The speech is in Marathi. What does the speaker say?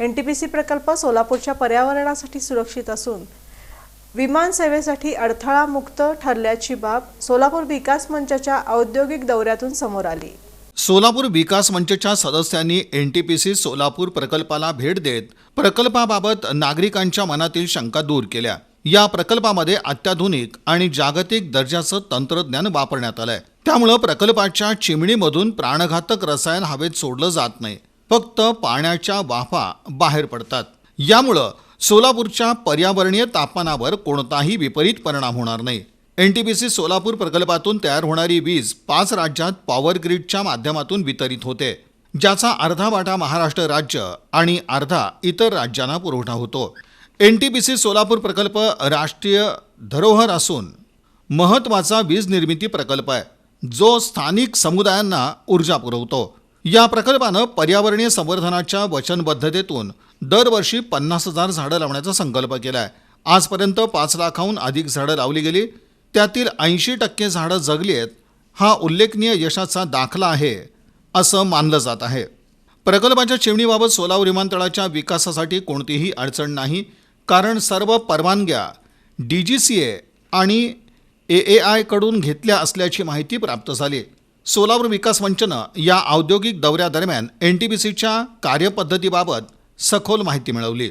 एनटीपीसी प्रकल्प सोलापूरच्या पर्यावरणासाठी सुरक्षित असून विमान सेवेसाठी अडथळा मुक्त ठरल्याची बाब सोलापूर विकास मंचाच्या औद्योगिक दौऱ्यातून समोर आली। सोलापूर विकास मंचच्या सदस्यांनी एनटीपीसी सोलापूर प्रकल्पाला भेट देत प्रकल्पाबाबत नागरिकांच्या मनातील शंका दूर केल्या। या प्रकल्पामध्ये अत्याधुनिक आणि जागतिक दर्जाचं तंत्रज्ञान वापरण्यात आलंय। त्यामुळे प्रकल्पाच्या चिमणीमधून प्राणघातक रसायन हवेत सोडलं जात नाही, फक्त पाण्याच्या वाफा बाहेर पडतात। यामुळे सोलापूरच्या पर्यावरणीय तापमानावर कोणताही विपरीत परिणाम होणार नाही। एनटीपीसी सोलापूर प्रकल्पातून तयार होणारी वीज 5 राज्यात पॉवर ग्रिडच्या माध्यमातून वितरित होते, ज्याचा अर्धा वाटा महाराष्ट्र राज्य आणि अर्धा इतर राज्यांना पुरवठा होतो। एनटीपीसी सोलापूर प्रकल्प राष्ट्रीय धरोहर असून महत्त्वाचा वीज निर्मिती प्रकल्प आहे, जो स्थानिक समुदायांना ऊर्जा पुरवतो। या प्रकल्पानं पर्यावरणीय संवर्धनाच्या वचनबद्धतेतून दरवर्षी 50,000 झाडं लावण्याचा संकल्प केलाय। आजपर्यंत 5 लाखाहून अधिक झाडं लावली गेली, त्यातील 80% झाडं जगली आहेत। हा उल्लेखनीय यशाचा दाखला आहे असं मानलं जात आहे। प्रकल्पाच्या चिमणीबाबत सोलापूर विमानतळाच्या विकासासाठी कोणतीही अडचण नाही, कारण सर्व परवानग्या DGCA आणि AAI कडून घेतल्या असल्याची माहिती प्राप्त झाली। सोलापूर विकास मंचनं या औद्योगिक दौऱ्यादरम्यान एनटीपीसीच्या कार्यपद्धतीबाबत सखोल माहिती मिळवली।